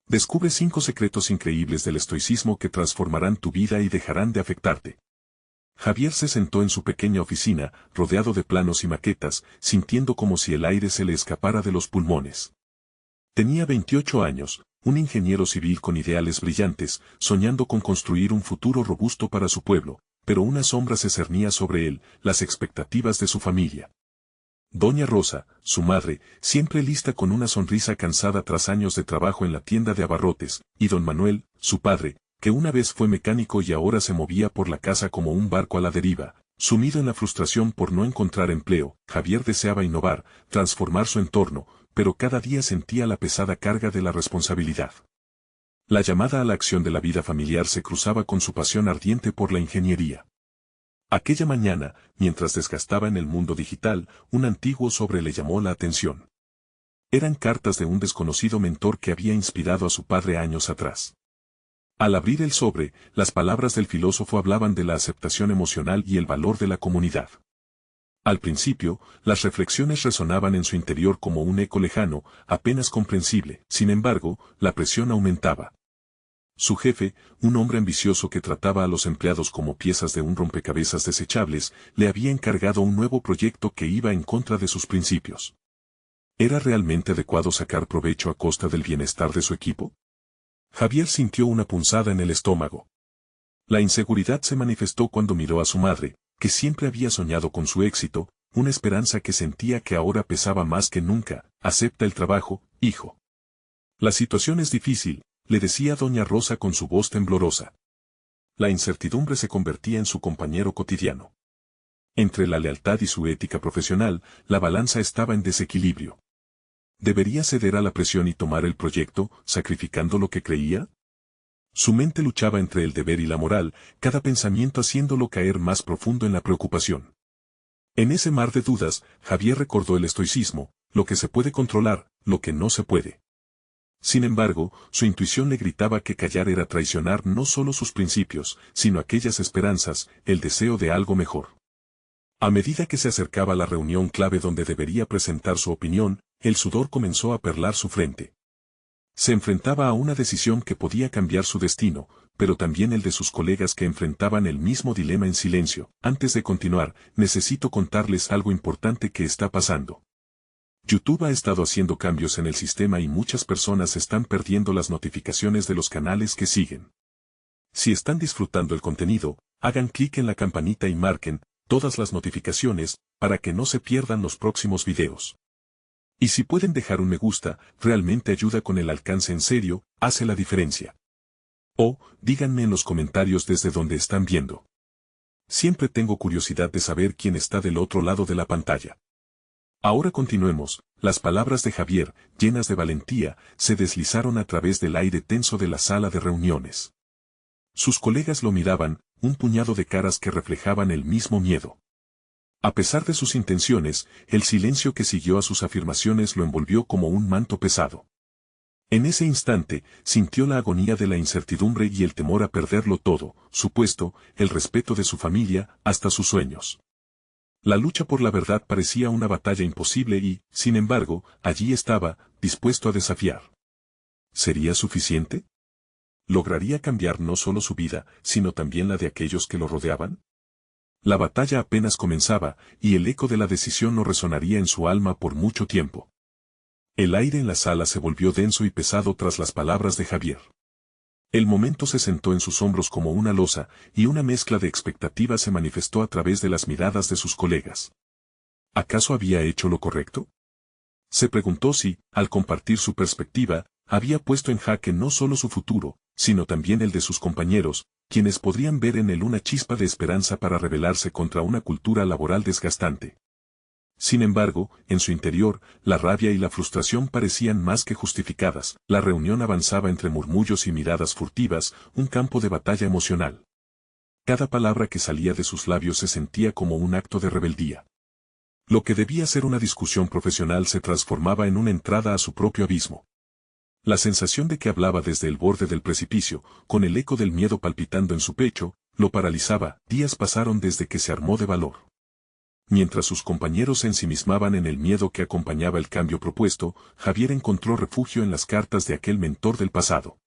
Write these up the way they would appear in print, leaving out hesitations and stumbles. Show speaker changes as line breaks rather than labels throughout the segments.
Descubre 5 secretos increíbles del estoicismo que transformarán tu vida y dejarán de afectarte. Javier se sentó en su pequeña oficina, rodeado de planos y maquetas, sintiendo como si el aire se le escapara de los pulmones. Tenía 28 años, un ingeniero civil con ideales brillantes, soñando con construir un futuro robusto para su pueblo, pero una sombra se cernía sobre él, las expectativas de su familia. Doña Rosa, su madre, siempre lista con una sonrisa cansada tras años de trabajo en la tienda de abarrotes, y don Manuel, su padre, que una vez fue mecánico y ahora se movía por la casa como un barco a la deriva. Sumido en la frustración por no encontrar empleo, Javier deseaba innovar, transformar su entorno, pero cada día sentía la pesada carga de la responsabilidad. La llamada a la acción de la vida familiar se cruzaba con su pasión ardiente por la ingeniería. Aquella mañana, mientras desgastaba en el mundo digital, un antiguo sobre le llamó la atención. Eran cartas de un desconocido mentor que había inspirado a su padre años atrás. Al abrir el sobre, las palabras del filósofo hablaban de la aceptación emocional y el valor de la comunidad. Al principio, las reflexiones resonaban en su interior como un eco lejano, apenas comprensible. Sin embargo, la presión aumentaba. Su jefe, un hombre ambicioso que trataba a los empleados como piezas de un rompecabezas desechables, le había encargado un nuevo proyecto que iba en contra de sus principios. ¿Era realmente adecuado sacar provecho a costa del bienestar de su equipo? Javier sintió una punzada en el estómago. La inseguridad se manifestó cuando miró a su madre, que siempre había soñado con su éxito, una esperanza que sentía que ahora pesaba más que nunca. Acepta el trabajo, hijo. La situación es difícil, le decía doña Rosa con su voz temblorosa. La incertidumbre se convertía en su compañero cotidiano. Entre la lealtad y su ética profesional, la balanza estaba en desequilibrio. ¿Debería ceder a la presión y tomar el proyecto, sacrificando lo que creía? Su mente luchaba entre el deber y la moral, cada pensamiento haciéndolo caer más profundo en la preocupación. En ese mar de dudas, Javier recordó el estoicismo, lo que se puede controlar, lo que no se puede. Sin embargo, su intuición le gritaba que callar era traicionar no solo sus principios, sino aquellas esperanzas, el deseo de algo mejor. A medida que se acercaba la reunión clave donde debería presentar su opinión, el sudor comenzó a perlar su frente. Se enfrentaba a una decisión que podía cambiar su destino, pero también el de sus colegas que enfrentaban el mismo dilema en silencio. Antes de continuar, necesito contarles algo importante que está pasando. YouTube ha estado haciendo cambios en el sistema y muchas personas están perdiendo las notificaciones de los canales que siguen. Si están disfrutando el contenido, hagan clic en la campanita y marquen todas las notificaciones para que no se pierdan los próximos videos. Y si pueden dejar un me gusta, realmente ayuda con el alcance en serio, hace la diferencia. O, díganme en los comentarios desde donde están viendo. Siempre tengo curiosidad de saber quién está del otro lado de la pantalla. Ahora continuemos. Las palabras de Javier, llenas de valentía, se deslizaron a través del aire tenso de la sala de reuniones. Sus colegas lo miraban, un puñado de caras que reflejaban el mismo miedo. A pesar de sus intenciones, el silencio que siguió a sus afirmaciones lo envolvió como un manto pesado. En ese instante, sintió la agonía de la incertidumbre y el temor a perderlo todo, su puesto, el respeto de su familia, hasta sus sueños. La lucha por la verdad parecía una batalla imposible y, sin embargo, allí estaba, dispuesto a desafiar. ¿Sería suficiente? ¿Lograría cambiar no solo su vida, sino también la de aquellos que lo rodeaban? La batalla apenas comenzaba, y el eco de la decisión no resonaría en su alma por mucho tiempo. El aire en la sala se volvió denso y pesado tras las palabras de Javier. El momento se sentó en sus hombros como una losa, y una mezcla de expectativas se manifestó a través de las miradas de sus colegas. ¿Acaso había hecho lo correcto? Se preguntó si, al compartir su perspectiva, había puesto en jaque no solo su futuro, sino también el de sus compañeros, quienes podrían ver en él una chispa de esperanza para rebelarse contra una cultura laboral desgastante. Sin embargo, en su interior, la rabia y la frustración parecían más que justificadas. La reunión avanzaba entre murmullos y miradas furtivas, un campo de batalla emocional. Cada palabra que salía de sus labios se sentía como un acto de rebeldía. Lo que debía ser una discusión profesional se transformaba en una entrada a su propio abismo. La sensación de que hablaba desde el borde del precipicio, con el eco del miedo palpitando en su pecho, lo paralizaba. Días pasaron desde que se armó de valor. Mientras sus compañeros se ensimismaban en el miedo que acompañaba el cambio propuesto, Javier encontró refugio en las cartas de aquel mentor del pasado.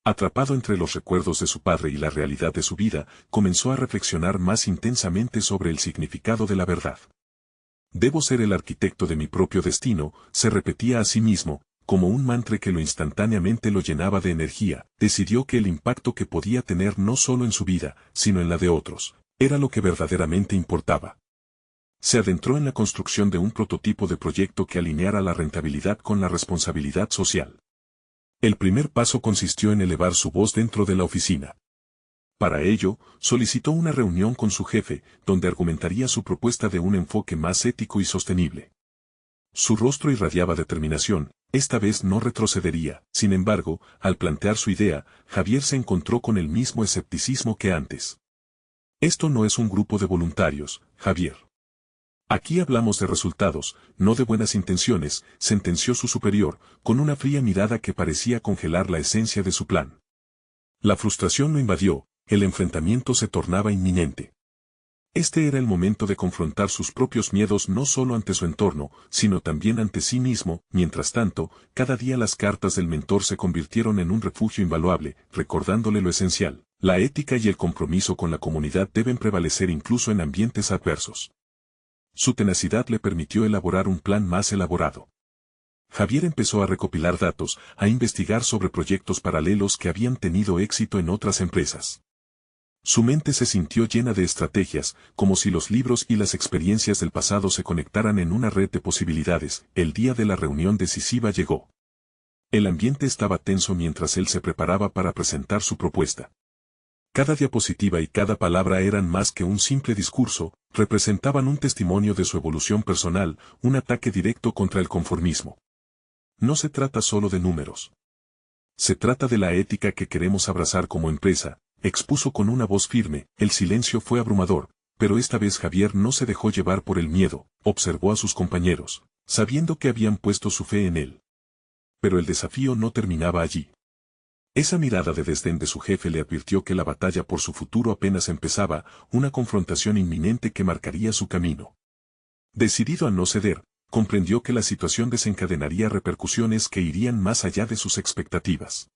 Atrapado entre los recuerdos de su padre y la realidad de su vida, comenzó a reflexionar más intensamente sobre el significado de la verdad. Debo ser el arquitecto de mi propio destino, se repetía a sí mismo, como un mantra que lo instantáneamente lo llenaba de energía. Decidió que el impacto que podía tener no solo en su vida, sino en la de otros, era lo que verdaderamente importaba. Se adentró en la construcción de un prototipo de proyecto que alineara la rentabilidad con la responsabilidad social. El primer paso consistió en elevar su voz dentro de la oficina. Para ello, solicitó una reunión con su jefe, donde argumentaría su propuesta de un enfoque más ético y sostenible. Su rostro irradiaba determinación, esta vez no retrocedería. Sin embargo, al plantear su idea, Javier se encontró con el mismo escepticismo que antes. Esto no es un grupo de voluntarios, Javier. Aquí hablamos de resultados, no de buenas intenciones, sentenció su superior, con una fría mirada que parecía congelar la esencia de su plan. La frustración lo invadió, el enfrentamiento se tornaba inminente. Este era el momento de confrontar sus propios miedos no solo ante su entorno, sino también ante sí mismo. Mientras tanto, cada día las cartas del mentor se convirtieron en un refugio invaluable, recordándole lo esencial. La ética y el compromiso con la comunidad deben prevalecer incluso en ambientes adversos. Su tenacidad le permitió elaborar un plan más elaborado. Javier empezó a recopilar datos, a investigar sobre proyectos paralelos que habían tenido éxito en otras empresas. Su mente se sintió llena de estrategias, como si los libros y las experiencias del pasado se conectaran en una red de posibilidades. El día de la reunión decisiva llegó. El ambiente estaba tenso mientras él se preparaba para presentar su propuesta. Cada diapositiva y cada palabra eran más que un simple discurso, representaban un testimonio de su evolución personal, un ataque directo contra el conformismo. No se trata solo de números. Se trata de la ética que queremos abrazar como empresa, expuso con una voz firme. El silencio fue abrumador, pero esta vez Javier no se dejó llevar por el miedo, observó a sus compañeros, sabiendo que habían puesto su fe en él. Pero el desafío no terminaba allí. Esa mirada de desdén de su jefe le advirtió que la batalla por su futuro apenas empezaba, una confrontación inminente que marcaría su camino. Decidido a no ceder, comprendió que la situación desencadenaría repercusiones que irían más allá de sus expectativas.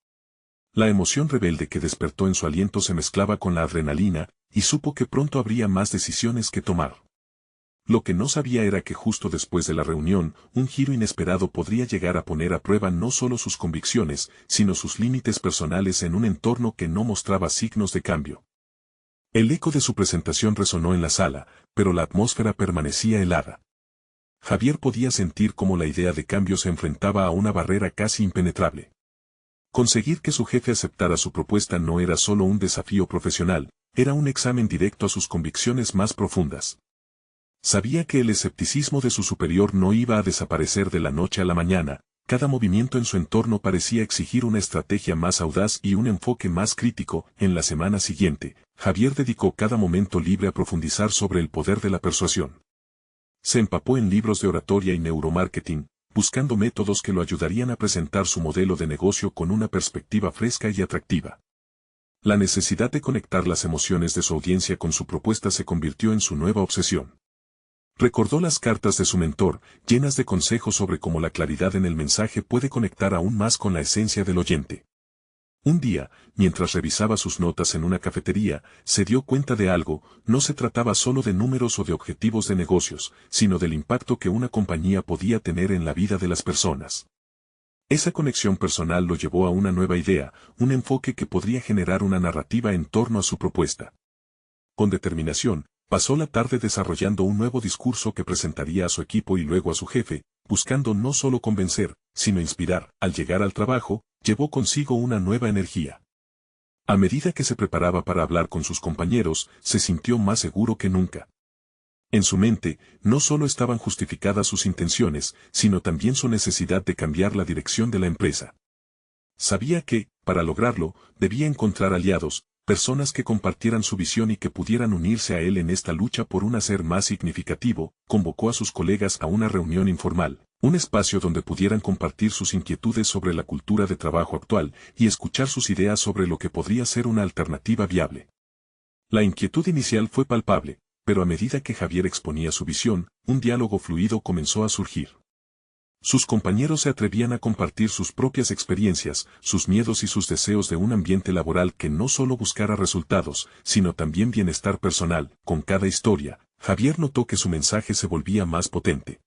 La emoción rebelde que despertó en su aliento se mezclaba con la adrenalina, y supo que pronto habría más decisiones que tomar. Lo que no sabía era que justo después de la reunión, un giro inesperado podría llegar a poner a prueba no solo sus convicciones, sino sus límites personales en un entorno que no mostraba signos de cambio. El eco de su presentación resonó en la sala, pero la atmósfera permanecía helada. Javier podía sentir cómo la idea de cambio se enfrentaba a una barrera casi impenetrable. Conseguir que su jefe aceptara su propuesta no era solo un desafío profesional, era un examen directo a sus convicciones más profundas. Sabía que el escepticismo de su superior no iba a desaparecer de la noche a la mañana, cada movimiento en su entorno parecía exigir una estrategia más audaz y un enfoque más crítico. En la semana siguiente, Javier dedicó cada momento libre a profundizar sobre el poder de la persuasión. Se empapó en libros de oratoria y neuromarketing, buscando métodos que lo ayudarían a presentar su modelo de negocio con una perspectiva fresca y atractiva. La necesidad de conectar las emociones de su audiencia con su propuesta se convirtió en su nueva obsesión. Recordó las cartas de su mentor, llenas de consejos sobre cómo la claridad en el mensaje puede conectar aún más con la esencia del oyente. Un día, mientras revisaba sus notas en una cafetería, se dio cuenta de algo. No se trataba solo de números o de objetivos de negocios, sino del impacto que una compañía podía tener en la vida de las personas. Esa conexión personal lo llevó a una nueva idea, un enfoque que podría generar una narrativa en torno a su propuesta. Con determinación, pasó la tarde desarrollando un nuevo discurso que presentaría a su equipo y luego a su jefe, buscando no solo convencer, sino inspirar. Al llegar al trabajo, llevó consigo una nueva energía. A medida que se preparaba para hablar con sus compañeros, se sintió más seguro que nunca. En su mente, no solo estaban justificadas sus intenciones, sino también su necesidad de cambiar la dirección de la empresa. Sabía que, para lograrlo, debía encontrar aliados, personas que compartieran su visión y que pudieran unirse a él en esta lucha por un hacer más significativo. Convocó a sus colegas a una reunión informal, un espacio donde pudieran compartir sus inquietudes sobre la cultura de trabajo actual y escuchar sus ideas sobre lo que podría ser una alternativa viable. La inquietud inicial fue palpable, pero a medida que Javier exponía su visión, un diálogo fluido comenzó a surgir. Sus compañeros se atrevían a compartir sus propias experiencias, sus miedos y sus deseos de un ambiente laboral que no solo buscara resultados, sino también bienestar personal. Con cada historia, Javier notó que su mensaje se volvía más potente.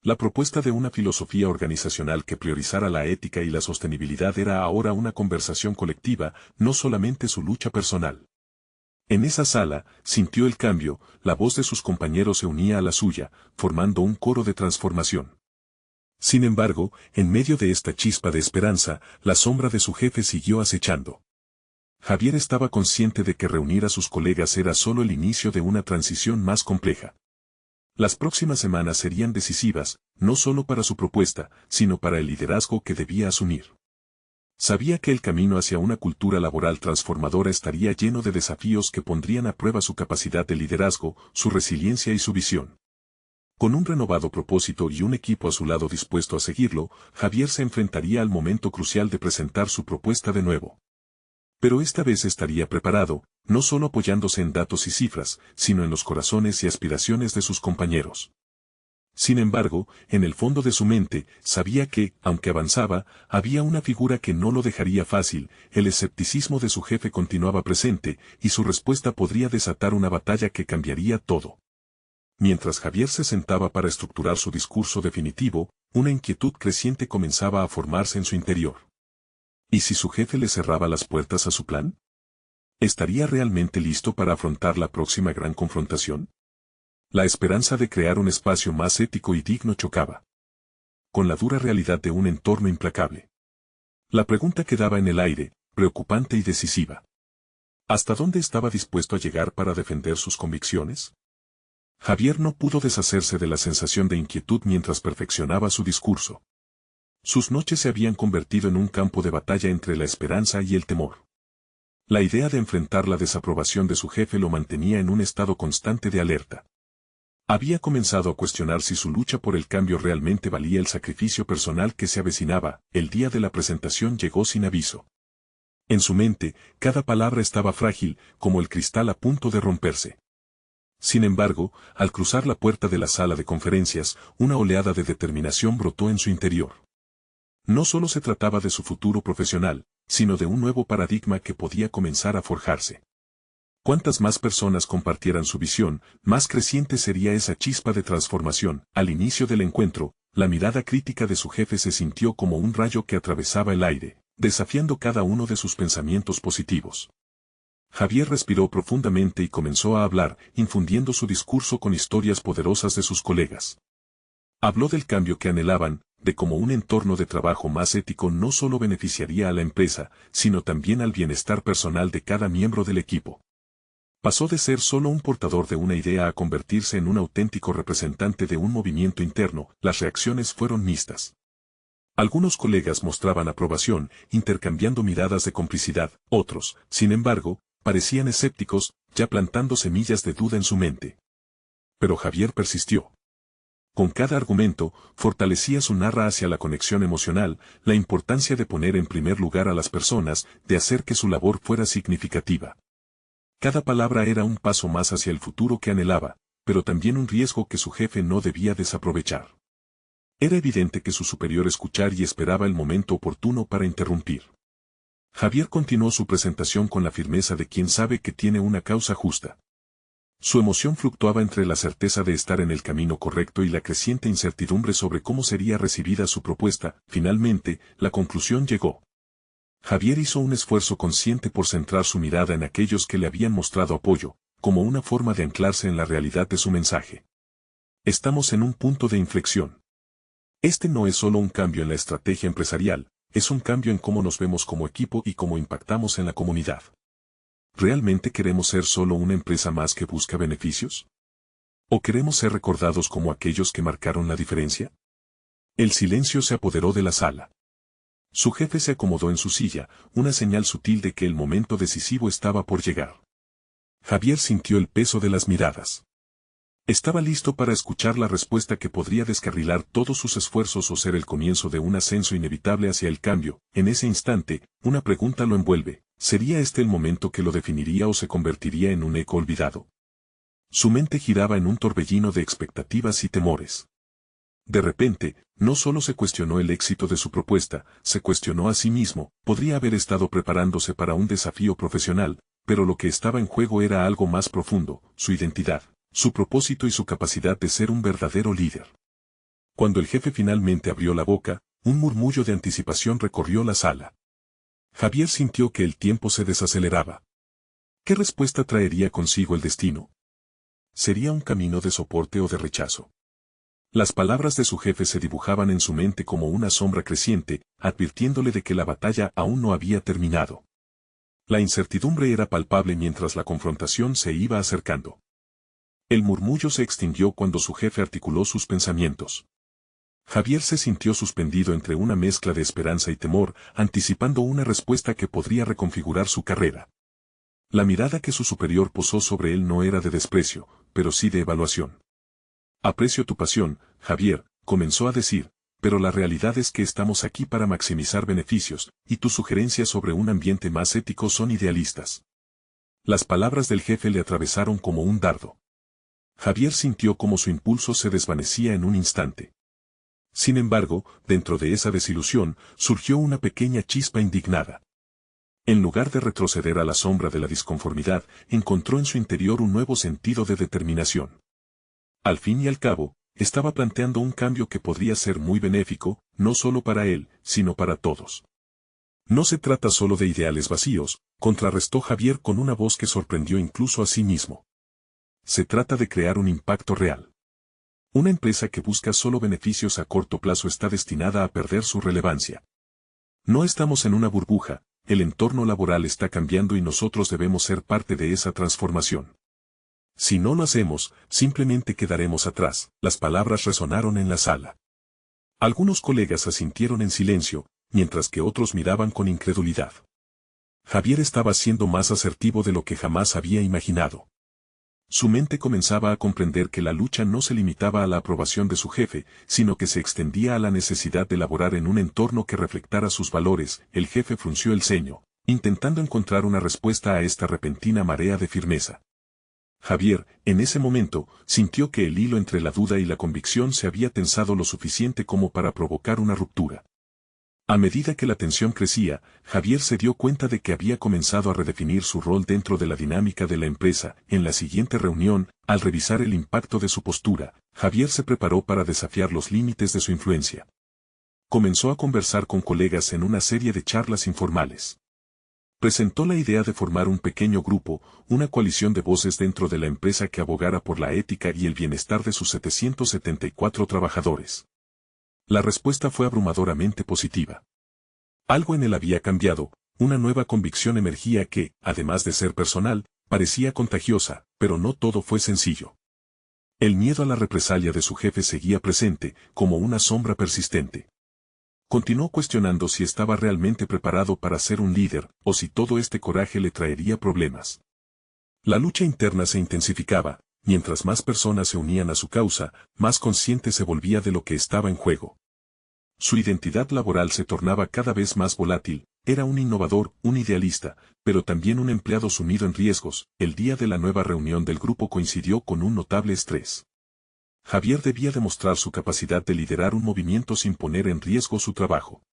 La propuesta de una filosofía organizacional que priorizara la ética y la sostenibilidad era ahora una conversación colectiva, no solamente su lucha personal. En esa sala, sintió el cambio, la voz de sus compañeros se unía a la suya, formando un coro de transformación. Sin embargo, en medio de esta chispa de esperanza, la sombra de su jefe siguió acechando. Javier estaba consciente de que reunir a sus colegas era solo el inicio de una transición más compleja. Las próximas semanas serían decisivas, no solo para su propuesta, sino para el liderazgo que debía asumir. Sabía que el camino hacia una cultura laboral transformadora estaría lleno de desafíos que pondrían a prueba su capacidad de liderazgo, su resiliencia y su visión. Con un renovado propósito y un equipo a su lado dispuesto a seguirlo, Javier se enfrentaría al momento crucial de presentar su propuesta de nuevo. Pero esta vez estaría preparado, no solo apoyándose en datos y cifras, sino en los corazones y aspiraciones de sus compañeros. Sin embargo, en el fondo de su mente, sabía que, aunque avanzaba, había una figura que no lo dejaría fácil. El escepticismo de su jefe continuaba presente, y su respuesta podría desatar una batalla que cambiaría todo. Mientras Javier se sentaba para estructurar su discurso definitivo, una inquietud creciente comenzaba a formarse en su interior. ¿Y si su jefe le cerraba las puertas a su plan? ¿Estaría realmente listo para afrontar la próxima gran confrontación? La esperanza de crear un espacio más ético y digno chocaba con la dura realidad de un entorno implacable. La pregunta quedaba en el aire, preocupante y decisiva. ¿Hasta dónde estaba dispuesto a llegar para defender sus convicciones? Javier no pudo deshacerse de la sensación de inquietud mientras perfeccionaba su discurso. Sus noches se habían convertido en un campo de batalla entre la esperanza y el temor. La idea de enfrentar la desaprobación de su jefe lo mantenía en un estado constante de alerta. Había comenzado a cuestionar si su lucha por el cambio realmente valía el sacrificio personal que se avecinaba. El día de la presentación llegó sin aviso. En su mente, cada palabra estaba frágil, como el cristal a punto de romperse. Sin embargo, al cruzar la puerta de la sala de conferencias, una oleada de determinación brotó en su interior. No solo se trataba de su futuro profesional, sino de un nuevo paradigma que podía comenzar a forjarse. Cuantas más personas compartieran su visión, más creciente sería esa chispa de transformación. Al inicio del encuentro, la mirada crítica de su jefe se sintió como un rayo que atravesaba el aire, desafiando cada uno de sus pensamientos positivos. Javier respiró profundamente y comenzó a hablar, infundiendo su discurso con historias poderosas de sus colegas. Habló del cambio que anhelaban, de cómo un entorno de trabajo más ético no solo beneficiaría a la empresa, sino también al bienestar personal de cada miembro del equipo. Pasó de ser solo un portador de una idea a convertirse en un auténtico representante de un movimiento interno. Las reacciones fueron mixtas. Algunos colegas mostraban aprobación, intercambiando miradas de complicidad. Otros, sin embargo, parecían escépticos, ya plantando semillas de duda en su mente. Pero Javier persistió. Con cada argumento, fortalecía su narra hacia la conexión emocional, la importancia de poner en primer lugar a las personas, de hacer que su labor fuera significativa. Cada palabra era un paso más hacia el futuro que anhelaba, pero también un riesgo que su jefe no debía desaprovechar. Era evidente que su superior escuchaba y esperaba el momento oportuno para interrumpir. Javier continuó su presentación con la firmeza de quien sabe que tiene una causa justa. Su emoción fluctuaba entre la certeza de estar en el camino correcto y la creciente incertidumbre sobre cómo sería recibida su propuesta. Finalmente, la conclusión llegó. Javier hizo un esfuerzo consciente por centrar su mirada en aquellos que le habían mostrado apoyo, como una forma de anclarse en la realidad de su mensaje. Estamos en un punto de inflexión. Este no es solo un cambio en la estrategia empresarial, es un cambio en cómo nos vemos como equipo y cómo impactamos en la comunidad. ¿Realmente queremos ser solo una empresa más que busca beneficios? ¿O queremos ser recordados como aquellos que marcaron la diferencia? El silencio se apoderó de la sala. Su jefe se acomodó en su silla, una señal sutil de que el momento decisivo estaba por llegar. Javier sintió el peso de las miradas. Estaba listo para escuchar la respuesta que podría descarrilar todos sus esfuerzos o ser el comienzo de un ascenso inevitable hacia el cambio. En ese instante, una pregunta lo envuelve. ¿Sería este el momento que lo definiría o se convertiría en un eco olvidado? Su mente giraba en un torbellino de expectativas y temores. De repente, no solo se cuestionó el éxito de su propuesta, se cuestionó a sí mismo. Podría haber estado preparándose para un desafío profesional, pero lo que estaba en juego era algo más profundo: su identidad, su propósito y su capacidad de ser un verdadero líder. Cuando el jefe finalmente abrió la boca, un murmullo de anticipación recorrió la sala. Javier sintió que el tiempo se desaceleraba. ¿Qué respuesta traería consigo el destino? ¿Sería un camino de soporte o de rechazo? Las palabras de su jefe se dibujaban en su mente como una sombra creciente, advirtiéndole de que la batalla aún no había terminado. La incertidumbre era palpable mientras la confrontación se iba acercando. El murmullo se extinguió cuando su jefe articuló sus pensamientos. Javier se sintió suspendido entre una mezcla de esperanza y temor, anticipando una respuesta que podría reconfigurar su carrera. La mirada que su superior posó sobre él no era de desprecio, pero sí de evaluación. «Aprecio tu pasión, Javier», comenzó a decir, «pero la realidad es que estamos aquí para maximizar beneficios, y tus sugerencias sobre un ambiente más ético son idealistas». Las palabras del jefe le atravesaron como un dardo. Javier sintió como su impulso se desvanecía en un instante. Sin embargo, dentro de esa desilusión, surgió una pequeña chispa indignada. En lugar de retroceder a la sombra de la disconformidad, encontró en su interior un nuevo sentido de determinación. Al fin y al cabo, estaba planteando un cambio que podría ser muy benéfico, no solo para él, sino para todos. «No se trata solo de ideales vacíos», contrarrestó Javier con una voz que sorprendió incluso a sí mismo. «Se trata de crear un impacto real. Una empresa que busca solo beneficios a corto plazo está destinada a perder su relevancia. No estamos en una burbuja, el entorno laboral está cambiando y nosotros debemos ser parte de esa transformación. Si no lo hacemos, simplemente quedaremos atrás». Las palabras resonaron en la sala. Algunos colegas asintieron en silencio, mientras que otros miraban con incredulidad. Javier estaba siendo más asertivo de lo que jamás había imaginado. Su mente comenzaba a comprender que la lucha no se limitaba a la aprobación de su jefe, sino que se extendía a la necesidad de laborar en un entorno que reflectara sus valores. El jefe frunció el ceño, intentando encontrar una respuesta a esta repentina marea de firmeza. Javier, en ese momento, sintió que el hilo entre la duda y la convicción se había tensado lo suficiente como para provocar una ruptura. A medida que la tensión crecía, Javier se dio cuenta de que había comenzado a redefinir su rol dentro de la dinámica de la empresa. En la siguiente reunión, al revisar el impacto de su postura, Javier se preparó para desafiar los límites de su influencia. Comenzó a conversar con colegas en una serie de charlas informales. Presentó la idea de formar un pequeño grupo, una coalición de voces dentro de la empresa que abogara por la ética y el bienestar de sus 774 trabajadores. La respuesta fue abrumadoramente positiva. Algo en él había cambiado, una nueva convicción emergía que, además de ser personal, parecía contagiosa, pero no todo fue sencillo. El miedo a la represalia de su jefe seguía presente, como una sombra persistente. Continuó cuestionando si estaba realmente preparado para ser un líder, o si todo este coraje le traería problemas. La lucha interna se intensificaba. Mientras más personas se unían a su causa, más consciente se volvía de lo que estaba en juego. Su identidad laboral se tornaba cada vez más volátil. Era un innovador, un idealista, pero también un empleado sumido en riesgos. El día de la nueva reunión del grupo coincidió con un notable estrés. Javier debía demostrar su capacidad de liderar un movimiento sin poner en riesgo su trabajo.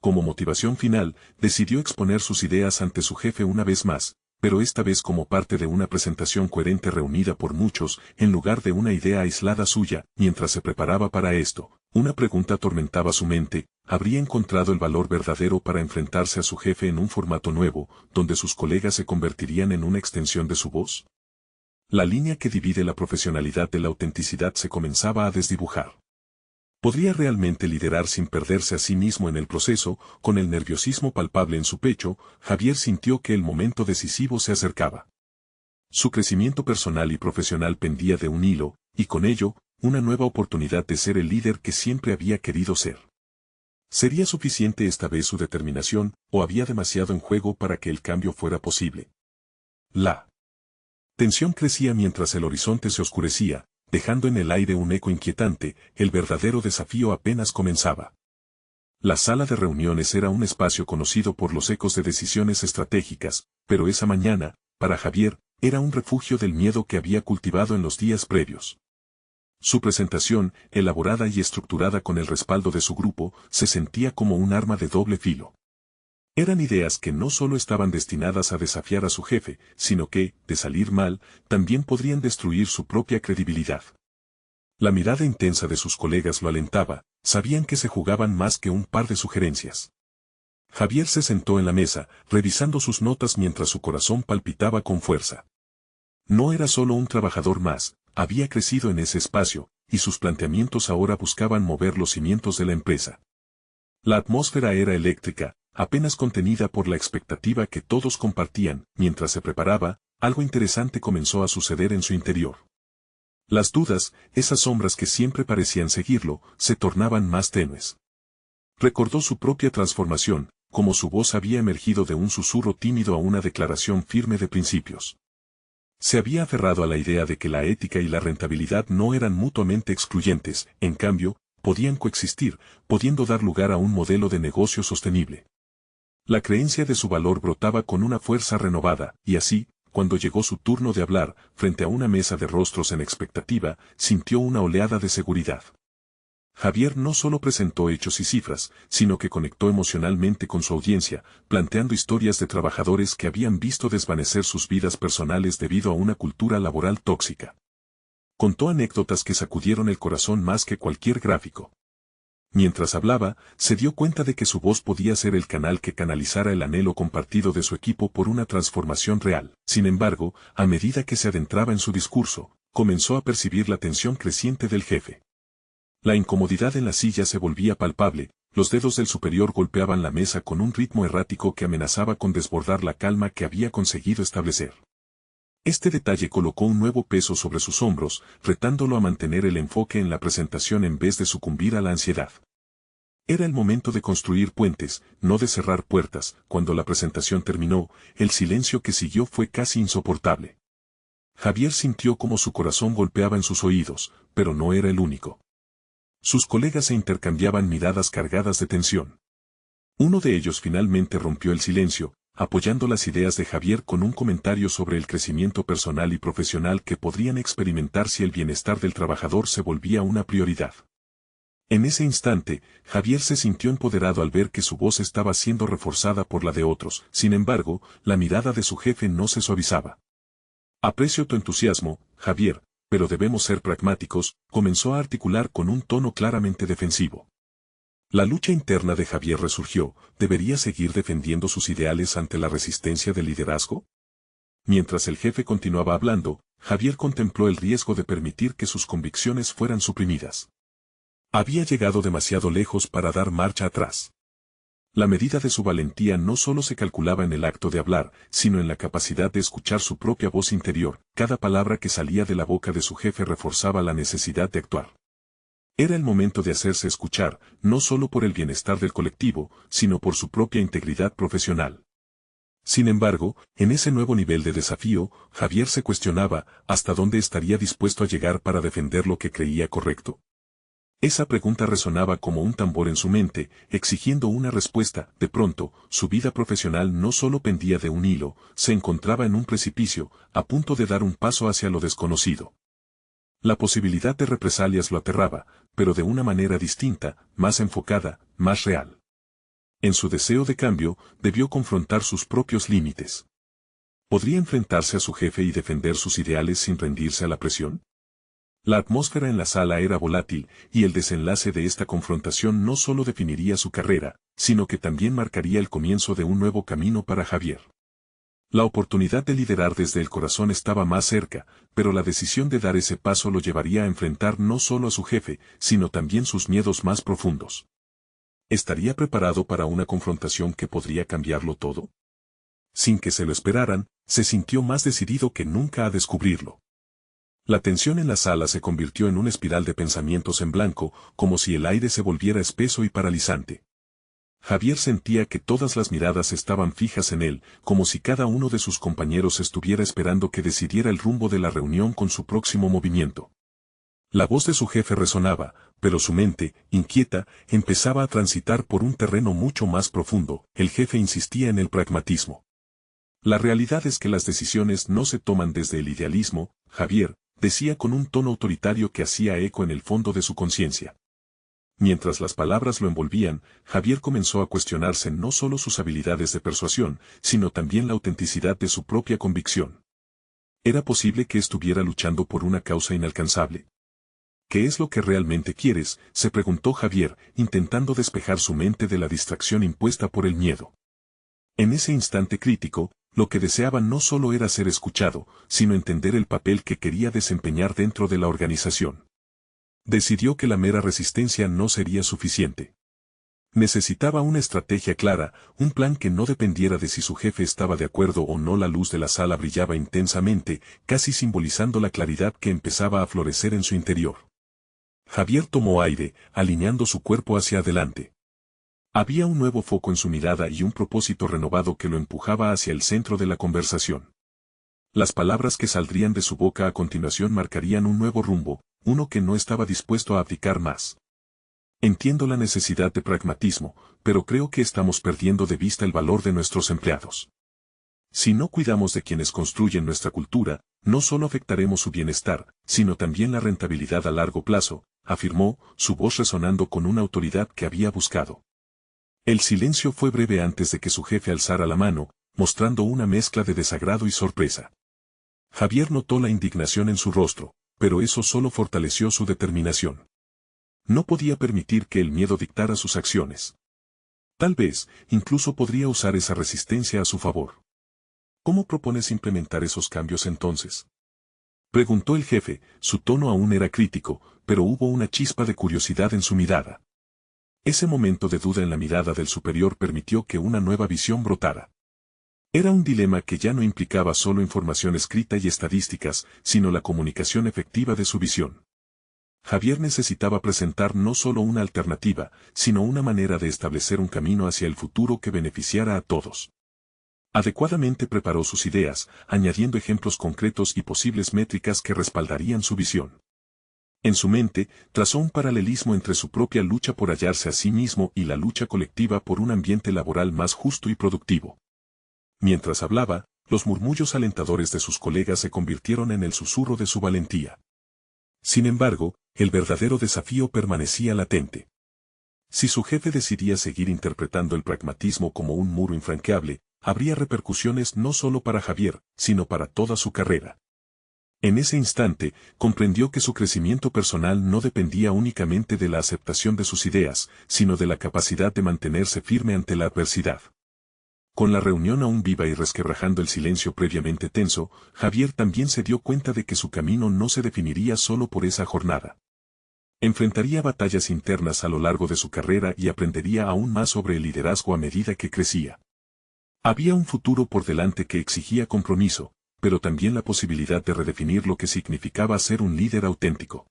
Como motivación final, decidió exponer sus ideas ante su jefe una vez más, pero esta vez como parte de una presentación coherente reunida por muchos, en lugar de una idea aislada suya. Mientras se preparaba para esto, una pregunta atormentaba su mente: ¿habría encontrado el valor verdadero para enfrentarse a su jefe en un formato nuevo, donde sus colegas se convertirían en una extensión de su voz? La línea que divide la profesionalidad de la autenticidad se comenzaba a desdibujar. ¿Podría realmente liderar sin perderse a sí mismo en el proceso? Con el nerviosismo palpable en su pecho, Javier sintió que el momento decisivo se acercaba. Su crecimiento personal y profesional pendía de un hilo, y con ello, una nueva oportunidad de ser el líder que siempre había querido ser. ¿Sería suficiente esta vez su determinación, o había demasiado en juego para que el cambio fuera posible? La tensión crecía mientras el horizonte se oscurecía, dejando en el aire un eco inquietante. El verdadero desafío apenas comenzaba. La sala de reuniones era un espacio conocido por los ecos de decisiones estratégicas, pero esa mañana, para Javier, era un refugio del miedo que había cultivado en los días previos. Su presentación, elaborada y estructurada con el respaldo de su grupo, se sentía como un arma de doble filo. Eran ideas que no solo estaban destinadas a desafiar a su jefe, sino que, de salir mal, también podrían destruir su propia credibilidad. La mirada intensa de sus colegas lo alentaba, sabían que se jugaban más que un par de sugerencias. Javier se sentó en la mesa, revisando sus notas mientras su corazón palpitaba con fuerza. No era solo un trabajador más, había crecido en ese espacio, y sus planteamientos ahora buscaban mover los cimientos de la empresa. La atmósfera era eléctrica, apenas contenida por la expectativa que todos compartían. Mientras se preparaba, algo interesante comenzó a suceder en su interior. Las dudas, esas sombras que siempre parecían seguirlo, se tornaban más tenues. Recordó su propia transformación, como su voz había emergido de un susurro tímido a una declaración firme de principios. Se había aferrado a la idea de que la ética y la rentabilidad no eran mutuamente excluyentes, en cambio, podían coexistir, pudiendo dar lugar a un modelo de negocio sostenible. La creencia de su valor brotaba con una fuerza renovada, y así, cuando llegó su turno de hablar, frente a una mesa de rostros en expectativa, sintió una oleada de seguridad. Javier no solo presentó hechos y cifras, sino que conectó emocionalmente con su audiencia, planteando historias de trabajadores que habían visto desvanecer sus vidas personales debido a una cultura laboral tóxica. Contó anécdotas que sacudieron el corazón más que cualquier gráfico. Mientras hablaba, se dio cuenta de que su voz podía ser el canal que canalizara el anhelo compartido de su equipo por una transformación real. Sin embargo, a medida que se adentraba en su discurso, comenzó a percibir la tensión creciente del jefe. La incomodidad en la silla se volvía palpable, los dedos del superior golpeaban la mesa con un ritmo errático que amenazaba con desbordar la calma que había conseguido establecer. Este detalle colocó un nuevo peso sobre sus hombros, retándolo a mantener el enfoque en la presentación en vez de sucumbir a la ansiedad. Era el momento de construir puentes, no de cerrar puertas. Cuando la presentación terminó, el silencio que siguió fue casi insoportable. Javier sintió como su corazón golpeaba en sus oídos, pero no era el único. Sus colegas se intercambiaban miradas cargadas de tensión. Uno de ellos finalmente rompió el silencio, apoyando las ideas de Javier con un comentario sobre el crecimiento personal y profesional que podrían experimentar si el bienestar del trabajador se volvía una prioridad. En ese instante, Javier se sintió empoderado al ver que su voz estaba siendo reforzada por la de otros. Sin embargo, la mirada de su jefe no se suavizaba. «Aprecio tu entusiasmo, Javier, pero debemos ser pragmáticos», comenzó a articular con un tono claramente defensivo. La lucha interna de Javier resurgió. ¿Debería seguir defendiendo sus ideales ante la resistencia del liderazgo? Mientras el jefe continuaba hablando, Javier contempló el riesgo de permitir que sus convicciones fueran suprimidas. Había llegado demasiado lejos para dar marcha atrás. La medida de su valentía no solo se calculaba en el acto de hablar, sino en la capacidad de escuchar su propia voz interior. Cada palabra que salía de la boca de su jefe reforzaba la necesidad de actuar. Era el momento de hacerse escuchar, no solo por el bienestar del colectivo, sino por su propia integridad profesional. Sin embargo, en ese nuevo nivel de desafío, Javier se cuestionaba hasta dónde estaría dispuesto a llegar para defender lo que creía correcto. Esa pregunta resonaba como un tambor en su mente, exigiendo una respuesta. De pronto, su vida profesional no solo pendía de un hilo, se encontraba en un precipicio, a punto de dar un paso hacia lo desconocido. La posibilidad de represalias lo aterraba, pero de una manera distinta, más enfocada, más real. En su deseo de cambio, debió confrontar sus propios límites. ¿Podría enfrentarse a su jefe y defender sus ideales sin rendirse a la presión? La atmósfera en la sala era volátil, y el desenlace de esta confrontación no solo definiría su carrera, sino que también marcaría el comienzo de un nuevo camino para Javier. La oportunidad de liderar desde el corazón estaba más cerca, pero la decisión de dar ese paso lo llevaría a enfrentar no solo a su jefe, sino también sus miedos más profundos. ¿Estaría preparado para una confrontación que podría cambiarlo todo? Sin que se lo esperaran, se sintió más decidido que nunca a descubrirlo. La tensión en la sala se convirtió en una espiral de pensamientos en blanco, como si el aire se volviera espeso y paralizante. Javier sentía que todas las miradas estaban fijas en él, como si cada uno de sus compañeros estuviera esperando que decidiera el rumbo de la reunión con su próximo movimiento. La voz de su jefe resonaba, pero su mente, inquieta, empezaba a transitar por un terreno mucho más profundo. El jefe insistía en el pragmatismo. La realidad es que las decisiones no se toman desde el idealismo, Javier, decía con un tono autoritario que hacía eco en el fondo de su conciencia. Mientras las palabras lo envolvían, Javier comenzó a cuestionarse no solo sus habilidades de persuasión, sino también la autenticidad de su propia convicción. ¿Era posible que estuviera luchando por una causa inalcanzable? ¿Qué es lo que realmente quieres?, se preguntó Javier, intentando despejar su mente de la distracción impuesta por el miedo. En ese instante crítico, lo que deseaba no solo era ser escuchado, sino entender el papel que quería desempeñar dentro de la organización. Decidió que la mera resistencia no sería suficiente. Necesitaba una estrategia clara, un plan que no dependiera de si su jefe estaba de acuerdo o no. La luz de la sala brillaba intensamente, casi simbolizando la claridad que empezaba a florecer en su interior. Javier tomó aire, alineando su cuerpo hacia adelante. Había un nuevo foco en su mirada y un propósito renovado que lo empujaba hacia el centro de la conversación. Las palabras que saldrían de su boca a continuación marcarían un nuevo rumbo, uno que no estaba dispuesto a abdicar más. Entiendo la necesidad de pragmatismo, pero creo que estamos perdiendo de vista el valor de nuestros empleados. Si no cuidamos de quienes construyen nuestra cultura, no solo afectaremos su bienestar, sino también la rentabilidad a largo plazo, afirmó, su voz resonando con una autoridad que había buscado. El silencio fue breve antes de que su jefe alzara la mano, mostrando una mezcla de desagrado y sorpresa. Javier notó la indignación en su rostro, pero eso solo fortaleció su determinación. No podía permitir que el miedo dictara sus acciones. Tal vez, incluso podría usar esa resistencia a su favor. ¿Cómo propones implementar esos cambios entonces?, preguntó el jefe, su tono aún era crítico, pero hubo una chispa de curiosidad en su mirada. Ese momento de duda en la mirada del superior permitió que una nueva visión brotara. Era un dilema que ya no implicaba solo información escrita y estadísticas, sino la comunicación efectiva de su visión. Javier necesitaba presentar no solo una alternativa, sino una manera de establecer un camino hacia el futuro que beneficiara a todos. Adecuadamente preparó sus ideas, añadiendo ejemplos concretos y posibles métricas que respaldarían su visión. En su mente, trazó un paralelismo entre su propia lucha por hallarse a sí mismo y la lucha colectiva por un ambiente laboral más justo y productivo. Mientras hablaba, los murmullos alentadores de sus colegas se convirtieron en el susurro de su valentía. Sin embargo, el verdadero desafío permanecía latente. Si su jefe decidía seguir interpretando el pragmatismo como un muro infranqueable, habría repercusiones no solo para Javier, sino para toda su carrera. En ese instante, comprendió que su crecimiento personal no dependía únicamente de la aceptación de sus ideas, sino de la capacidad de mantenerse firme ante la adversidad. Con la reunión aún viva y resquebrajando el silencio previamente tenso, Javier también se dio cuenta de que su camino no se definiría solo por esa jornada. Enfrentaría batallas internas a lo largo de su carrera y aprendería aún más sobre el liderazgo a medida que crecía. Había un futuro por delante que exigía compromiso, pero también la posibilidad de redefinir lo que significaba ser un líder auténtico.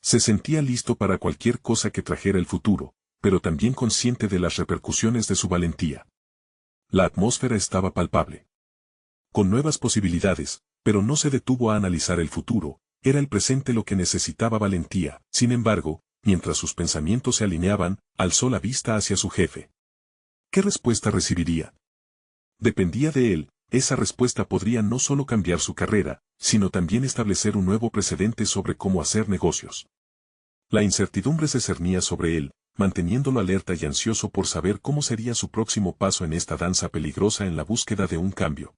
Se sentía listo para cualquier cosa que trajera el futuro, pero también consciente de las repercusiones de su valentía. La atmósfera estaba palpable. Con nuevas posibilidades, pero no se detuvo a analizar el futuro, era el presente lo que necesitaba valentía. Sin embargo, mientras sus pensamientos se alineaban, alzó la vista hacia su jefe. ¿Qué respuesta recibiría? Dependía de él. Esa respuesta podría no solo cambiar su carrera, sino también establecer un nuevo precedente sobre cómo hacer negocios. La incertidumbre se cernía sobre él, manteniéndolo alerta y ansioso por saber cómo sería su próximo paso en esta danza peligrosa en la búsqueda de un cambio.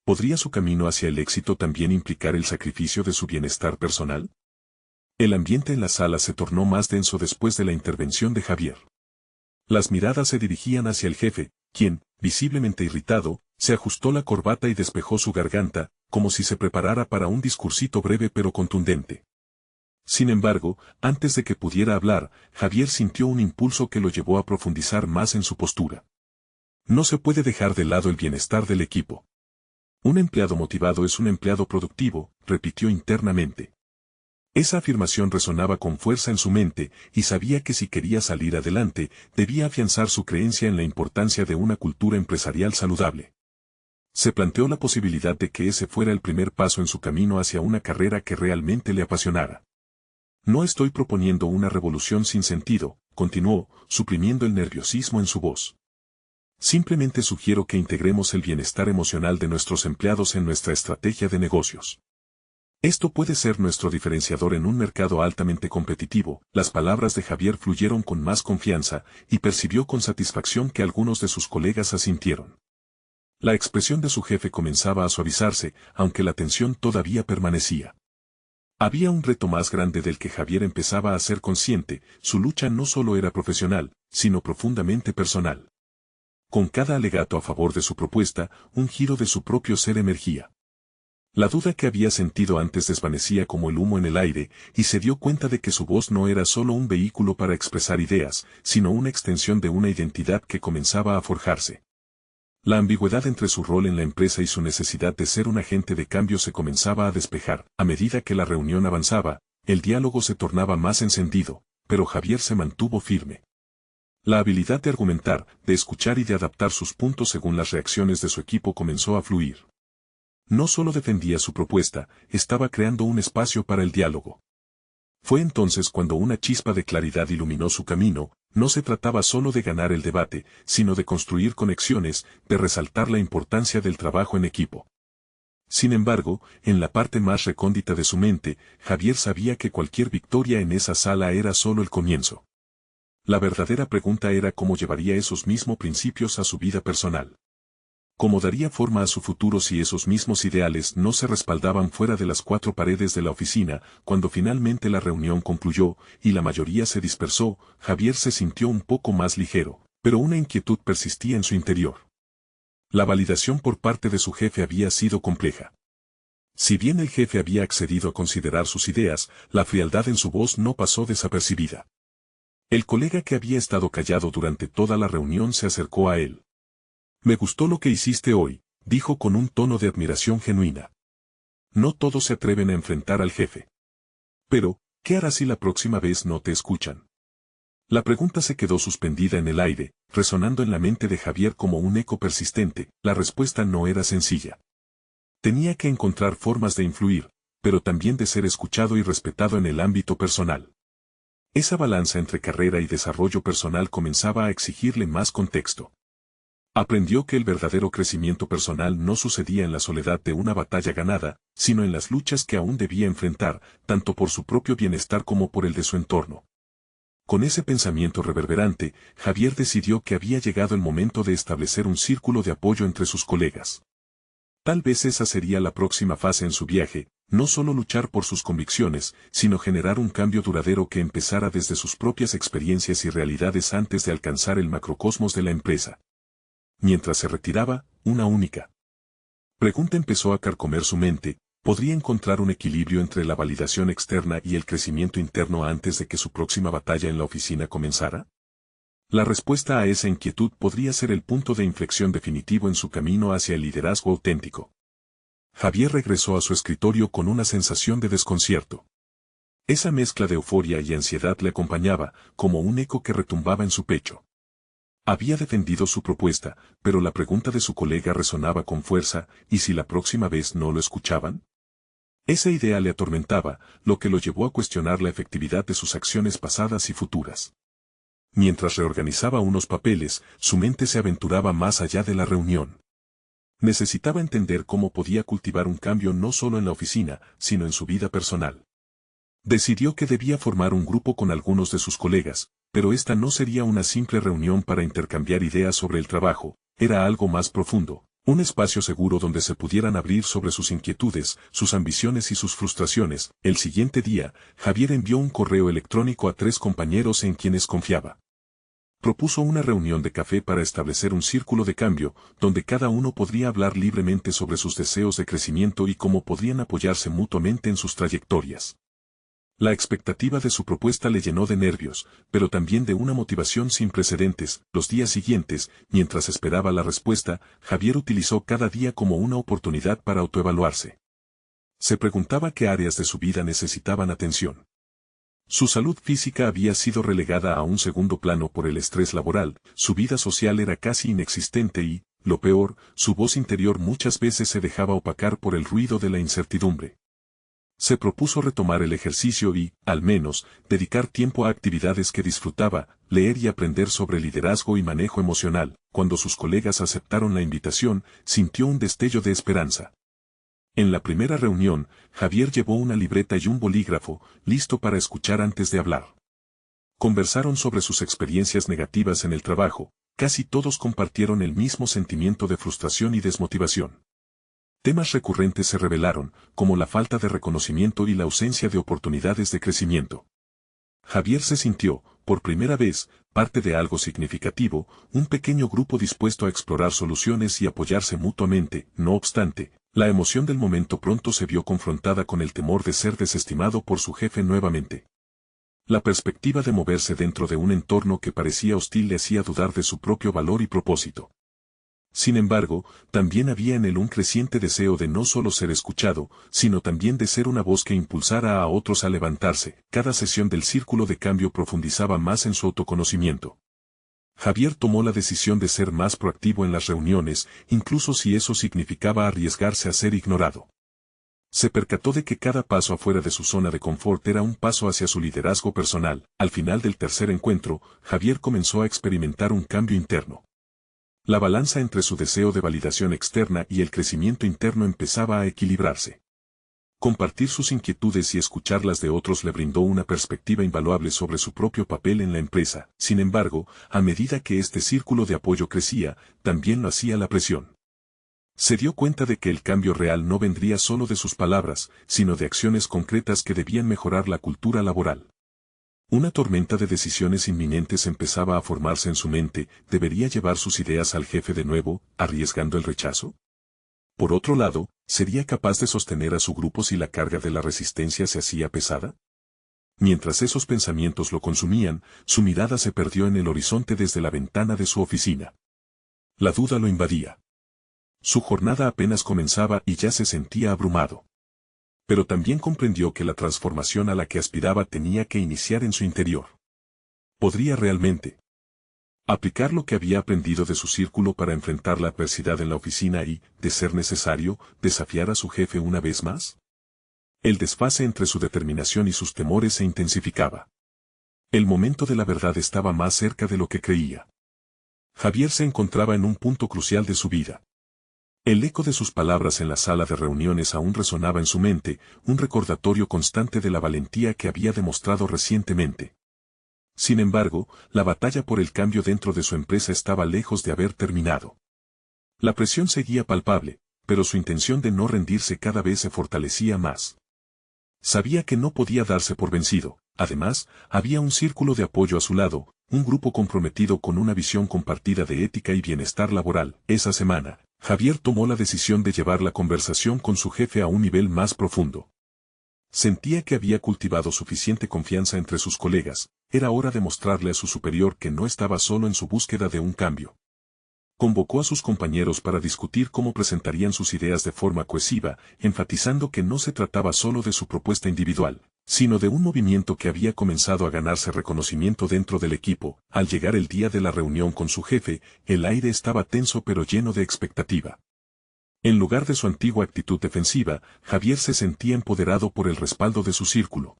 ¿Podría su camino hacia el éxito también implicar el sacrificio de su bienestar personal? El ambiente en la sala se tornó más denso después de la intervención de Javier. Las miradas se dirigían hacia el jefe, quien, visiblemente irritado, se ajustó la corbata y despejó su garganta, como si se preparara para un discursito breve pero contundente. Sin embargo, antes de que pudiera hablar, Javier sintió un impulso que lo llevó a profundizar más en su postura. No se puede dejar de lado el bienestar del equipo. Un empleado motivado es un empleado productivo, repitió internamente. Esa afirmación resonaba con fuerza en su mente, y sabía que si quería salir adelante, debía afianzar su creencia en la importancia de una cultura empresarial saludable. Se planteó la posibilidad de que ese fuera el primer paso en su camino hacia una carrera que realmente le apasionara. No estoy proponiendo una revolución sin sentido, continuó, suprimiendo el nerviosismo en su voz. Simplemente sugiero que integremos el bienestar emocional de nuestros empleados en nuestra estrategia de negocios. Esto puede ser nuestro diferenciador en un mercado altamente competitivo. Las palabras de Javier fluyeron con más confianza y percibió con satisfacción que algunos de sus colegas asintieron. La expresión de su jefe comenzaba a suavizarse, aunque la tensión todavía permanecía. Había un reto más grande del que Javier empezaba a ser consciente. Su lucha no solo era profesional, sino profundamente personal. Con cada alegato a favor de su propuesta, un giro de su propio ser emergía. La duda que había sentido antes desvanecía como el humo en el aire, y se dio cuenta de que su voz no era solo un vehículo para expresar ideas, sino una extensión de una identidad que comenzaba a forjarse. La ambigüedad entre su rol en la empresa y su necesidad de ser un agente de cambio se comenzaba a despejar. A medida que la reunión avanzaba, el diálogo se tornaba más encendido, pero Javier se mantuvo firme. La habilidad de argumentar, de escuchar y de adaptar sus puntos según las reacciones de su equipo comenzó a fluir. No solo defendía su propuesta, estaba creando un espacio para el diálogo. Fue entonces cuando una chispa de claridad iluminó su camino. No se trataba solo de ganar el debate, sino de construir conexiones, de resaltar la importancia del trabajo en equipo. Sin embargo, en la parte más recóndita de su mente, Javier sabía que cualquier victoria en esa sala era solo el comienzo. La verdadera pregunta era cómo llevaría esos mismos principios a su vida personal. ¿Cómo daría forma a su futuro si esos mismos ideales no se respaldaban fuera de las cuatro paredes de la oficina? Cuando finalmente la reunión concluyó y la mayoría se dispersó, Javier se sintió un poco más ligero, pero una inquietud persistía en su interior. La validación por parte de su jefe había sido compleja. Si bien el jefe había accedido a considerar sus ideas, la frialdad en su voz no pasó desapercibida. El colega que había estado callado durante toda la reunión se acercó a él. «Me gustó lo que hiciste hoy», dijo con un tono de admiración genuina. No todos se atreven a enfrentar al jefe. Pero, ¿qué harás si la próxima vez no te escuchan? La pregunta se quedó suspendida en el aire, resonando en la mente de Javier como un eco persistente. La respuesta no era sencilla. Tenía que encontrar formas de influir, pero también de ser escuchado y respetado en el ámbito personal. Esa balanza entre carrera y desarrollo personal comenzaba a exigirle más contexto. Aprendió que el verdadero crecimiento personal no sucedía en la soledad de una batalla ganada, sino en las luchas que aún debía enfrentar, tanto por su propio bienestar como por el de su entorno. Con ese pensamiento reverberante, Javier decidió que había llegado el momento de establecer un círculo de apoyo entre sus colegas. Tal vez esa sería la próxima fase en su viaje, no solo luchar por sus convicciones, sino generar un cambio duradero que empezara desde sus propias experiencias y realidades antes de alcanzar el macrocosmos de la empresa. Mientras se retiraba, una única pregunta empezó a carcomer su mente: ¿podría encontrar un equilibrio entre la validación externa y el crecimiento interno antes de que su próxima batalla en la oficina comenzara? La respuesta a esa inquietud podría ser el punto de inflexión definitivo en su camino hacia el liderazgo auténtico. Javier regresó a su escritorio con una sensación de desconcierto. Esa mezcla de euforia y ansiedad le acompañaba, como un eco que retumbaba en su pecho. Había defendido su propuesta, pero la pregunta de su colega resonaba con fuerza: ¿y si la próxima vez no lo escuchaban? Esa idea le atormentaba, lo que lo llevó a cuestionar la efectividad de sus acciones pasadas y futuras. Mientras reorganizaba unos papeles, su mente se aventuraba más allá de la reunión. Necesitaba entender cómo podía cultivar un cambio no solo en la oficina, sino en su vida personal. Decidió que debía formar un grupo con algunos de sus colegas, pero esta no sería una simple reunión para intercambiar ideas sobre el trabajo, era algo más profundo, un espacio seguro donde se pudieran abrir sobre sus inquietudes, sus ambiciones y sus frustraciones. El siguiente día, Javier envió un correo electrónico a 3 compañeros en quienes confiaba. Propuso una reunión de café para establecer un círculo de cambio, donde cada uno podría hablar libremente sobre sus deseos de crecimiento y cómo podrían apoyarse mutuamente en sus trayectorias. La expectativa de su propuesta le llenó de nervios, pero también de una motivación sin precedentes. Los días siguientes, mientras esperaba la respuesta, Javier utilizó cada día como una oportunidad para autoevaluarse. Se preguntaba qué áreas de su vida necesitaban atención. Su salud física había sido relegada a un segundo plano por el estrés laboral, su vida social era casi inexistente y, lo peor, su voz interior muchas veces se dejaba opacar por el ruido de la incertidumbre. Se propuso retomar el ejercicio y, al menos, dedicar tiempo a actividades que disfrutaba, leer y aprender sobre liderazgo y manejo emocional. Cuando sus colegas aceptaron la invitación, sintió un destello de esperanza. En la primera reunión, Javier llevó una libreta y un bolígrafo, listo para escuchar antes de hablar. Conversaron sobre sus experiencias negativas en el trabajo. Casi todos compartieron el mismo sentimiento de frustración y desmotivación. Temas recurrentes se revelaron, como la falta de reconocimiento y la ausencia de oportunidades de crecimiento. Javier se sintió, por primera vez, parte de algo significativo, un pequeño grupo dispuesto a explorar soluciones y apoyarse mutuamente. No obstante, la emoción del momento pronto se vio confrontada con el temor de ser desestimado por su jefe nuevamente. La perspectiva de moverse dentro de un entorno que parecía hostil le hacía dudar de su propio valor y propósito. Sin embargo, también había en él un creciente deseo de no solo ser escuchado, sino también de ser una voz que impulsara a otros a levantarse. Cada sesión del círculo de cambio profundizaba más en su autoconocimiento. Javier tomó la decisión de ser más proactivo en las reuniones, incluso si eso significaba arriesgarse a ser ignorado. Se percató de que cada paso afuera de su zona de confort era un paso hacia su liderazgo personal. Al final del tercer encuentro, Javier comenzó a experimentar un cambio interno. La balanza entre su deseo de validación externa y el crecimiento interno empezaba a equilibrarse. Compartir sus inquietudes y escucharlas de otros le brindó una perspectiva invaluable sobre su propio papel en la empresa. Sin embargo, a medida que este círculo de apoyo crecía, también lo hacía la presión. Se dio cuenta de que el cambio real no vendría solo de sus palabras, sino de acciones concretas que debían mejorar la cultura laboral. Una tormenta de decisiones inminentes empezaba a formarse en su mente. ¿Debería llevar sus ideas al jefe de nuevo, arriesgando el rechazo? Por otro lado, ¿sería capaz de sostener a su grupo si la carga de la resistencia se hacía pesada? Mientras esos pensamientos lo consumían, su mirada se perdió en el horizonte desde la ventana de su oficina. La duda lo invadía. Su jornada apenas comenzaba y ya se sentía abrumado. Pero también comprendió que la transformación a la que aspiraba tenía que iniciar en su interior. ¿Podría realmente aplicar lo que había aprendido de su círculo para enfrentar la adversidad en la oficina y, de ser necesario, desafiar a su jefe una vez más? El desfase entre su determinación y sus temores se intensificaba. El momento de la verdad estaba más cerca de lo que creía. Javier se encontraba en un punto crucial de su vida. El eco de sus palabras en la sala de reuniones aún resonaba en su mente, un recordatorio constante de la valentía que había demostrado recientemente. Sin embargo, la batalla por el cambio dentro de su empresa estaba lejos de haber terminado. La presión seguía palpable, pero su intención de no rendirse cada vez se fortalecía más. Sabía que no podía darse por vencido. Además, había un círculo de apoyo a su lado, un grupo comprometido con una visión compartida de ética y bienestar laboral. Esa semana, Javier tomó la decisión de llevar la conversación con su jefe a un nivel más profundo. Sentía que había cultivado suficiente confianza entre sus colegas. Era hora de mostrarle a su superior que no estaba solo en su búsqueda de un cambio. Convocó a sus compañeros para discutir cómo presentarían sus ideas de forma cohesiva, enfatizando que no se trataba solo de su propuesta individual, sino de un movimiento que había comenzado a ganarse reconocimiento dentro del equipo. Al llegar el día de la reunión con su jefe, el aire estaba tenso pero lleno de expectativa. En lugar de su antigua actitud defensiva, Javier se sentía empoderado por el respaldo de su círculo.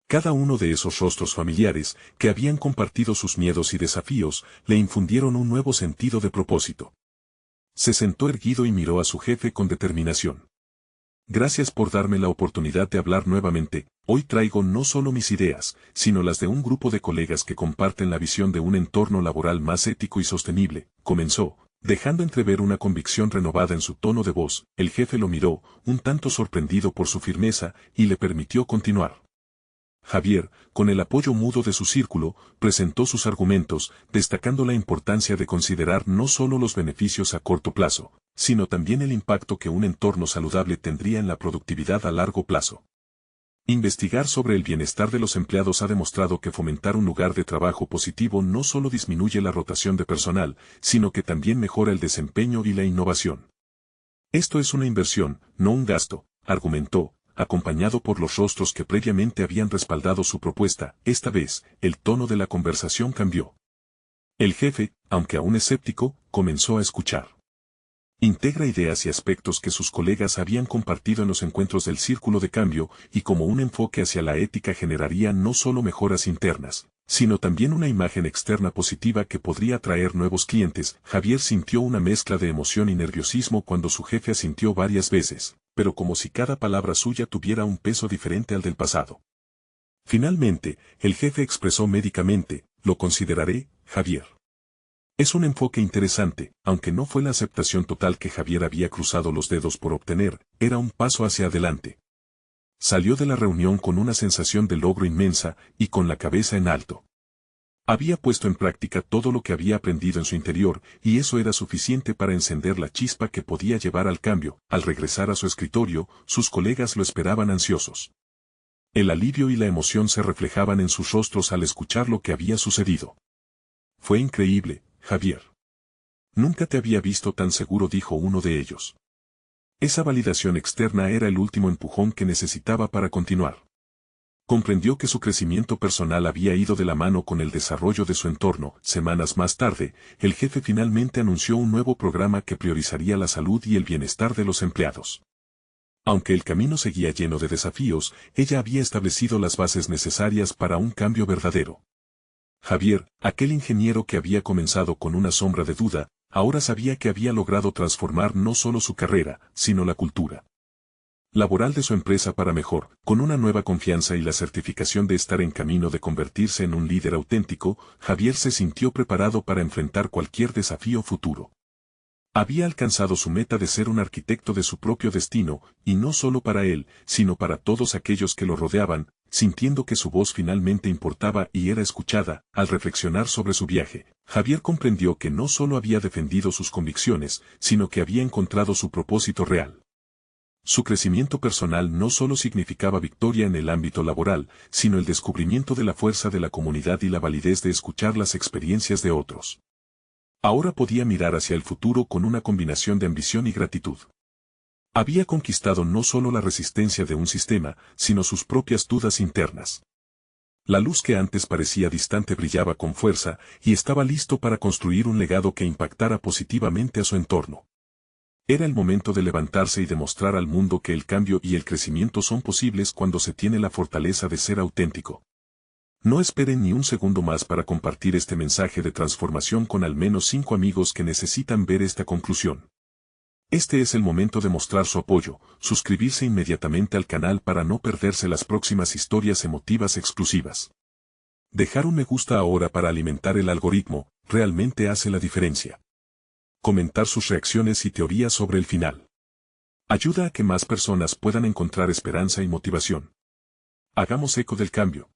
Cada uno de esos rostros familiares, que habían compartido sus miedos y desafíos, le infundieron un nuevo sentido de propósito. Se sentó erguido y miró a su jefe con determinación. Gracias por darme la oportunidad de hablar nuevamente. Hoy traigo no solo mis ideas, sino las de un grupo de colegas que comparten la visión de un entorno laboral más ético y sostenible. Comenzó, dejando entrever una convicción renovada en su tono de voz. El jefe lo miró, un tanto sorprendido por su firmeza, y le permitió continuar. Javier, con el apoyo mudo de su círculo, presentó sus argumentos, destacando la importancia de considerar no solo los beneficios a corto plazo, sino también el impacto que un entorno saludable tendría en la productividad a largo plazo. Investigar sobre el bienestar de los empleados ha demostrado que fomentar un lugar de trabajo positivo no solo disminuye la rotación de personal, sino que también mejora el desempeño y la innovación. Esto es una inversión, no un gasto, argumentó, acompañado por los rostros que previamente habían respaldado su propuesta. Esta vez, el tono de la conversación cambió. El jefe, aunque aún escéptico, comenzó a escuchar. Integra ideas y aspectos que sus colegas habían compartido en los encuentros del Círculo de Cambio y como un enfoque hacia la ética generaría no solo mejoras internas, sino también una imagen externa positiva que podría atraer nuevos clientes. Javier sintió una mezcla de emoción y nerviosismo cuando su jefe asintió varias veces, pero como si cada palabra suya tuviera un peso diferente al del pasado. Finalmente, el jefe expresó médicamente: lo consideraré, Javier. Es un enfoque interesante, aunque no fue la aceptación total que Javier había cruzado los dedos por obtener, era un paso hacia adelante. Salió de la reunión con una sensación de logro inmensa y con la cabeza en alto. Había puesto en práctica todo lo que había aprendido en su interior, y eso era suficiente para encender la chispa que podía llevar al cambio. Al regresar a su escritorio, sus colegas lo esperaban ansiosos. El alivio y la emoción se reflejaban en sus rostros al escuchar lo que había sucedido. Fue increíble, Javier. Nunca te había visto tan seguro, dijo uno de ellos. Esa validación externa era el último empujón que necesitaba para continuar. Comprendió que su crecimiento personal había ido de la mano con el desarrollo de su entorno. Semanas más tarde, el jefe finalmente anunció un nuevo programa que priorizaría la salud y el bienestar de los empleados. Aunque el camino seguía lleno de desafíos, ella había establecido las bases necesarias para un cambio verdadero. Javier, aquel ingeniero que había comenzado con una sombra de duda, ahora sabía que había logrado transformar no solo su carrera, sino la cultura laboral de su empresa para mejor. Con una nueva confianza y la certificación de estar en camino de convertirse en un líder auténtico, Javier se sintió preparado para enfrentar cualquier desafío futuro. Había alcanzado su meta de ser un arquitecto de su propio destino, y no solo para él, sino para todos aquellos que lo rodeaban, sintiendo que su voz finalmente importaba y era escuchada. Al reflexionar sobre su viaje, Javier comprendió que no solo había defendido sus convicciones, sino que había encontrado su propósito real. Su crecimiento personal no solo significaba victoria en el ámbito laboral, sino el descubrimiento de la fuerza de la comunidad y la validez de escuchar las experiencias de otros. Ahora podía mirar hacia el futuro con una combinación de ambición y gratitud. Había conquistado no solo la resistencia de un sistema, sino sus propias dudas internas. La luz que antes parecía distante brillaba con fuerza, y estaba listo para construir un legado que impactara positivamente a su entorno. Era el momento de levantarse y demostrar al mundo que el cambio y el crecimiento son posibles cuando se tiene la fortaleza de ser auténtico. No esperen ni un segundo más para compartir este mensaje de transformación con al menos 5 amigos que necesitan ver esta conclusión. Este es el momento de mostrar su apoyo, suscribirse inmediatamente al canal para no perderse las próximas historias emotivas exclusivas. Dejar un me gusta ahora para alimentar el algoritmo, realmente hace la diferencia. Comentar sus reacciones y teorías sobre el final. Ayuda a que más personas puedan encontrar esperanza y motivación. Hagamos eco del cambio.